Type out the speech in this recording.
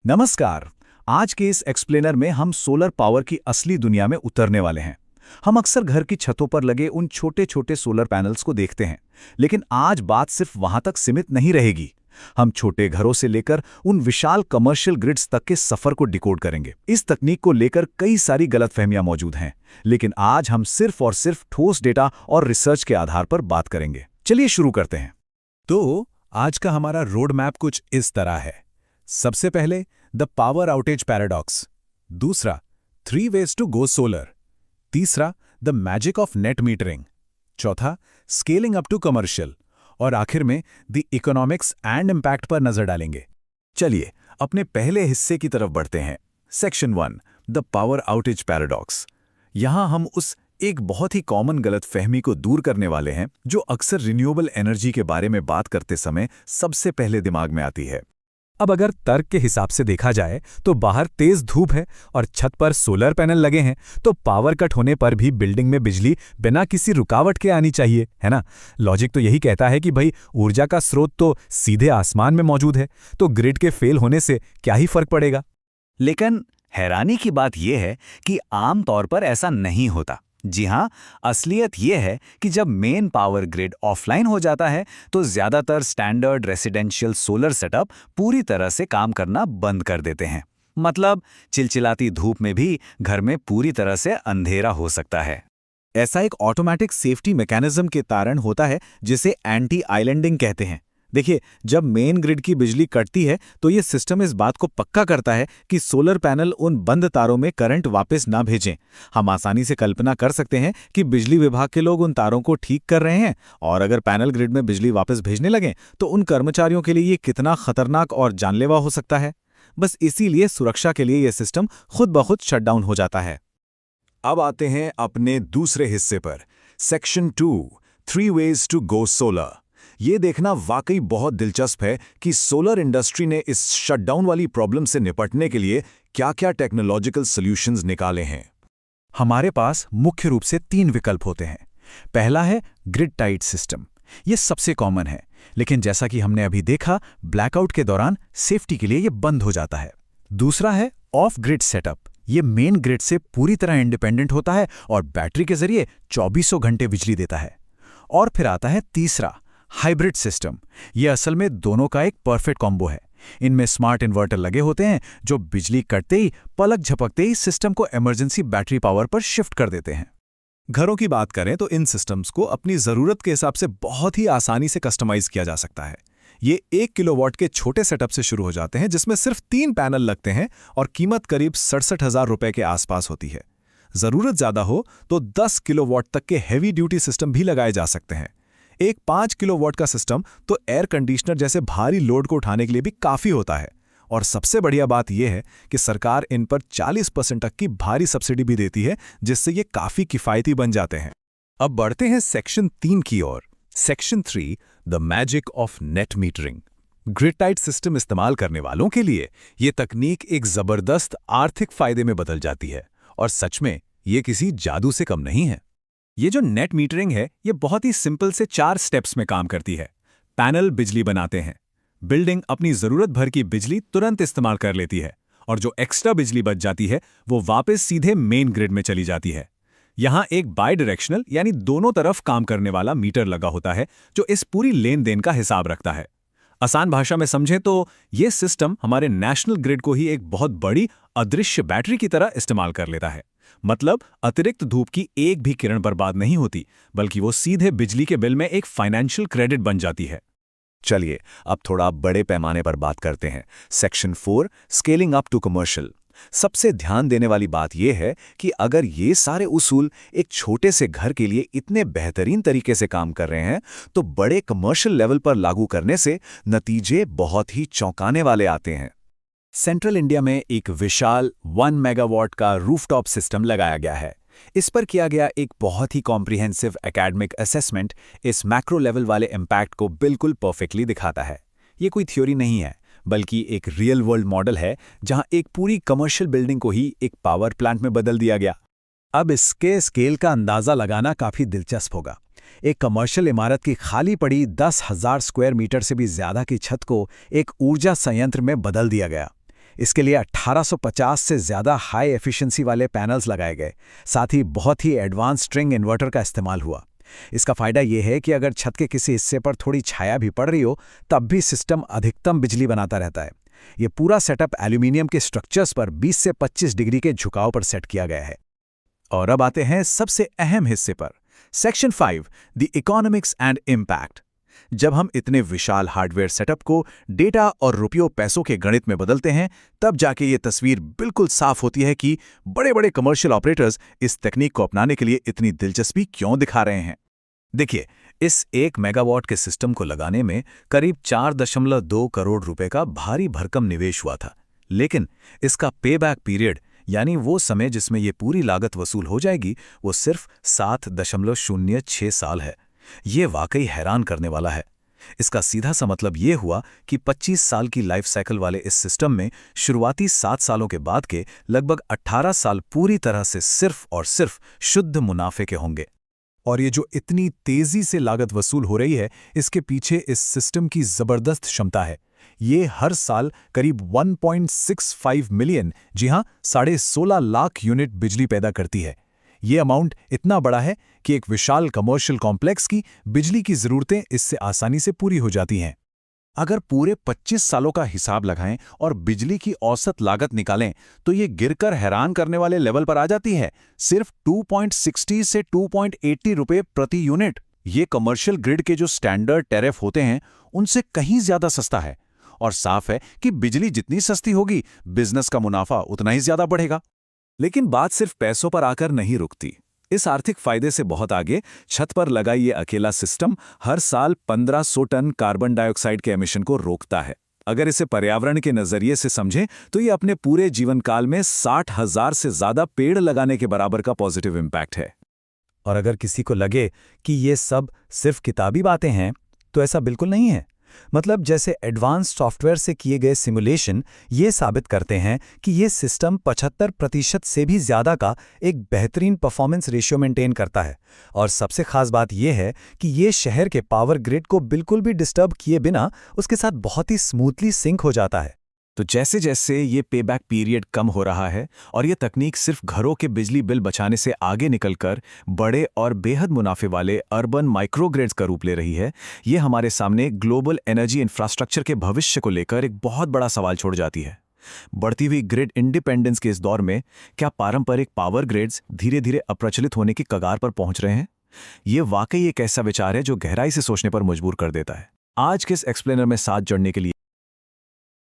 नमस्कार। आज के इस एक्सप्लेनर में हम सोलर पावर की असली दुनिया में उतरने वाले हैं। हम अक्सर घर की छतों पर लगे उन छोटे छोटे सोलर पैनल्स को देखते हैं, लेकिन आज बात सिर्फ वहां तक सीमित नहीं रहेगी। हम छोटे घरों से लेकर उन विशाल कमर्शियल ग्रिड्स तक के सफर को डिकोड करेंगे। इस तकनीक को लेकर कई सारी गलतफहमियां मौजूद हैं, लेकिन आज हम सिर्फ और सिर्फ ठोस डेटा और रिसर्च के आधार पर बात करेंगे। चलिए शुरू करते हैं। तो आज का हमारा रोड मैप कुछ इस तरह है। सबसे पहले द पावर आउटेज पैराडॉक्स, दूसरा 3 वेज टू गो सोलर, तीसरा the magic of net metering, चौथा स्केलिंग अप टू कमर्शियल और आखिर में द इकोनॉमिक्स एंड इम्पैक्ट पर नजर डालेंगे। चलिए अपने पहले हिस्से की तरफ बढ़ते हैं। Section 1, the power outage paradox. यहां हम उस एक बहुत ही कॉमन गलतफहमी को दूर करने वाले हैं जो अक्सर रिन्यूएबल एनर्जी के बारे में बात करते समय सबसे पहले दिमाग में आती है। अब अगर तर्क के हिसाब से देखा जाए तो बाहर तेज धूप है और छत पर सोलर पैनल लगे हैं, तो पावर कट होने पर भी बिल्डिंग में बिजली बिना किसी रुकावट के आनी चाहिए, है ना। लॉजिक तो यही कहता है कि भाई ऊर्जा का स्रोत तो सीधे आसमान में मौजूद है, तो ग्रिड के फेल होने से क्या ही फर्क पड़ेगा। लेकिन हैरानी की बात यह है कि आम तौर पर ऐसा नहीं होता। जी हां, असलियत यह है कि जब मेन पावर ग्रिड ऑफलाइन हो जाता है तो ज्यादातर स्टैंडर्ड रेसिडेंशियल सोलर सेटअप पूरी तरह से काम करना बंद कर देते हैं। मतलब चिलचिलाती धूप में भी घर में पूरी तरह से अंधेरा हो सकता है। ऐसा एक ऑटोमेटिक सेफ्टी मैकेनिज्म के कारण होता है जिसे एंटी आइलैंडिंग कहते हैं। देखिए, जब मेन ग्रिड की बिजली कटती है तो ये सिस्टम इस बात को पक्का करता है कि सोलर पैनल उन बंद तारों में करंट वापस ना भेजें। हम आसानी से कल्पना कर सकते हैं कि बिजली विभाग के लोग उन तारों को ठीक कर रहे हैं, और अगर पैनल ग्रिड में बिजली वापस भेजने लगें तो उन कर्मचारियों के लिए ये कितना खतरनाक और जानलेवा हो सकता है। बस इसीलिए सुरक्षा के लिए यह सिस्टम खुद ब खुद शटडाउन हो जाता है। अब आते हैं अपने दूसरे हिस्से पर। Section 2, 3 ways to go solar. ये देखना वाकई बहुत दिलचस्प है कि सोलर इंडस्ट्री ने इस शटडाउन वाली प्रॉब्लम से निपटने के लिए क्या-क्या टेक्नोलॉजिकल सॉल्यूशंस निकाले हैं। हमारे पास मुख्य रूप से 3 विकल्प होते हैं। पहला है ग्रिड टाइड सिस्टम। ये सबसे कॉमन है, लेकिन जैसा कि हमने अभी देखा, ब्लैकआउट के दौरान सेफ्टी के लिए ये बंद हो जाता है। दूसरा है ऑफ ग्रिड सेटअप। ये मेन ग्रिड से पूरी तरह इंडिपेंडेंट होता है और बैटरी के जरिए 2400 घंटे बिजली देता है। और फिर आता है तीसरा, हाइब्रिड सिस्टम। यह असल में दोनों का एक परफेक्ट कॉम्बो है। इनमें स्मार्ट इन्वर्टर लगे होते हैं जो बिजली कटते ही, पलक झपकते ही सिस्टम को इमरजेंसी बैटरी पावर पर शिफ्ट कर देते हैं। घरों की बात करें तो इन सिस्टम्स को अपनी ज़रूरत के हिसाब से बहुत ही आसानी से कस्टमाइज किया जा सकता है। ये 1 किलोवाट के छोटे सेटअप से शुरू हो जाते हैं जिसमें सिर्फ 3 पैनल लगते हैं और कीमत करीब 67,000 रुपए के आसपास होती है। ज़रूरत ज़्यादा हो तो 10 किलोवाट तक के हैवी ड्यूटी सिस्टम भी लगाए जा सकते हैं। एक 5 किलोवाट का सिस्टम तो एयर कंडीशनर जैसे भारी लोड को उठाने के लिए भी काफ़ी होता है। और सबसे बढ़िया बात यह है कि सरकार इन पर 40% तक की भारी सब्सिडी भी देती है, जिससे ये काफ़ी किफ़ायती बन जाते हैं। अब बढ़ते हैं सेक्शन 3 की ओर। Section 3, the magic of net metering. Grid tied system इस्तेमाल करने वालों के लिए ये तकनीक एक ज़बरदस्त आर्थिक फ़ायदे में बदल जाती है, और सच में ये किसी जादू से कम नहीं है। ये जो नेट मीटरिंग है, ये बहुत ही सिंपल से 4 स्टेप्स में काम करती है। पैनल बिजली बनाते हैं, बिल्डिंग अपनी ज़रूरत भर की बिजली तुरंत इस्तेमाल कर लेती है, और जो एक्स्ट्रा बिजली बच जाती है वो वापस सीधे मेन ग्रिड में चली जाती है। यहाँ एक बाई डायरेक्शनल यानी दोनों तरफ काम करने वाला मीटर लगा होता है जो इस पूरी लेन देन का हिसाब रखता है। आसान भाषा में समझें तो ये सिस्टम हमारे नेशनल ग्रिड को ही एक बहुत बड़ी अदृश्य बैटरी की तरह इस्तेमाल कर लेता है। मतलब अतिरिक्त धूप की एक भी किरण बर्बाद नहीं होती, बल्कि वो सीधे बिजली के बिल में एक फाइनेंशियल क्रेडिट बन जाती है। चलिए अब थोड़ा बड़े पैमाने पर बात करते हैं। Section 4, scaling up to commercial. सबसे ध्यान देने वाली बात यह है कि अगर ये सारे उसूल एक छोटे से घर के लिए इतने बेहतरीन तरीके से काम कर रहे हैं, तो बड़े कमर्शियल लेवल पर लागू करने से नतीजे बहुत ही चौंकाने वाले आते हैं। सेंट्रल इंडिया में एक विशाल 1 मेगावाट का रूफटॉप सिस्टम लगाया गया है। इस पर किया गया एक बहुत ही कॉम्प्रिहेंसिव एकेडमिक असेसमेंट इस मैक्रो लेवल वाले इम्पैक्ट को बिल्कुल परफेक्टली दिखाता है। ये कोई थ्योरी नहीं है, बल्कि एक रियल वर्ल्ड मॉडल है जहां एक पूरी कमर्शियल बिल्डिंग को ही एक पावर प्लांट में बदल दिया गया। अब इसके स्केल का अंदाजा लगाना काफी दिलचस्प होगा। एक कमर्शियल इमारत की खाली पड़ी 10,000 स्क्वायर मीटर से भी ज्यादा की छत को एक ऊर्जा संयंत्र में बदल दिया गया। इसके लिए 1850 से ज़्यादा हाई एफिशिएंसी वाले पैनल्स लगाए गए, साथ ही बहुत ही एडवांस स्ट्रिंग इन्वर्टर का इस्तेमाल हुआ। इसका फ़ायदा ये है कि अगर छत के किसी हिस्से पर थोड़ी छाया भी पड़ रही हो, तब भी सिस्टम अधिकतम बिजली बनाता रहता है। ये पूरा सेटअप एल्यूमिनियम के स्ट्रक्चर्स पर 20 से 25 डिग्री के झुकाव पर सेट किया गया है। और अब आते हैं सबसे अहम हिस्से पर, section 5, the economics and impact. जब हम इतने विशाल हार्डवेयर सेटअप को डेटा और रुपयों पैसों के गणित में बदलते हैं, तब जाके ये तस्वीर बिल्कुल साफ होती है कि बड़े-बड़े कमर्शियल ऑपरेटर्स इस तकनीक को अपनाने के लिए इतनी दिलचस्पी क्यों दिखा रहे हैं। देखिए, इस 1 मेगावाट के सिस्टम को लगाने में करीब 4.2 करोड़ रुपए का भारी भरकम निवेश हुआ था, लेकिन इसका पेबैक पीरियड, यानी वो समय जिसमें ये पूरी लागत वसूल हो जाएगी, वो सिर्फ 7.06 साल है। ये वाकई हैरान करने वाला है। इसका सीधा सा मतलब ये हुआ कि 25 साल की लाइफ साइकिल वाले इस सिस्टम में शुरुआती 7 सालों के बाद के लगभग 18 साल पूरी तरह से सिर्फ और सिर्फ शुद्ध मुनाफे के होंगे। और ये जो इतनी तेजी से लागत वसूल हो रही है, इसके पीछे इस सिस्टम की जबरदस्त क्षमता है। ये हर साल करीब 1.65 मिलियन, जी हां, 16.5 लाख यूनिट बिजली पैदा करती है। ये अमाउंट इतना बड़ा है कि एक विशाल कमर्शियल कॉम्प्लेक्स की बिजली की ज़रूरतें इससे आसानी से पूरी हो जाती हैं। अगर पूरे 25 सालों का हिसाब लगाएं और बिजली की औसत लागत निकालें, तो ये गिरकर हैरान करने वाले लेवल पर आ जाती है, सिर्फ 2.60 से 2.80 रुपए प्रति यूनिट। ये कमर्शियल ग्रिड के जो स्टैंडर्ड टैरिफ होते हैं, उनसे कहीं ज्यादा सस्ता है। और साफ है कि बिजली जितनी सस्ती होगी, बिजनेस का मुनाफा उतना ही ज्यादा बढ़ेगा। लेकिन बात सिर्फ पैसों पर आकर नहीं रुकती। इस आर्थिक फायदे से बहुत आगे, छत पर लगा ये अकेला सिस्टम हर साल 1500 टन कार्बन डाइऑक्साइड के एमिशन को रोकता है। अगर इसे पर्यावरण के नजरिए से समझें, तो ये अपने पूरे जीवन काल में 60,000 से ज्यादा पेड़ लगाने के बराबर का पॉजिटिव इम्पैक्ट है। और अगर किसी को लगे कि ये सब सिर्फ किताबी बातें हैं, तो ऐसा बिल्कुल नहीं है। मतलब जैसे एडवांस सॉफ्टवेयर से किए गए सिमुलेशन ये साबित करते हैं कि ये सिस्टम 75% से भी ज़्यादा का एक बेहतरीन परफॉर्मेंस रेशियो मेंटेन करता है। और सबसे खास बात यह है कि ये शहर के पावर ग्रिड को बिल्कुल भी डिस्टर्ब किए बिना उसके साथ बहुत ही स्मूथली सिंक हो जाता है। तो जैसे जैसे ये पेबैक पीरियड कम हो रहा है और ये तकनीक सिर्फ घरों के बिजली बिल बचाने से आगे निकलकर बड़े और बेहद मुनाफे वाले अर्बन माइक्रोग्रिड्स का रूप ले रही है, ये हमारे सामने ग्लोबल एनर्जी इंफ्रास्ट्रक्चर के भविष्य को लेकर एक बहुत बड़ा सवाल छोड़ जाती है। बढ़ती हुई ग्रिड इंडिपेंडेंस के इस दौर में क्या पारंपरिक पावर ग्रिड्स धीरे धीरे अप्रचलित होने की कगार पर पहुंच रहे हैं? ये वाकई एक ऐसा विचार है जो गहराई से सोचने पर मजबूर कर देता है। आज के इस एक्सप्लेनर में साथ जुड़ने के लिए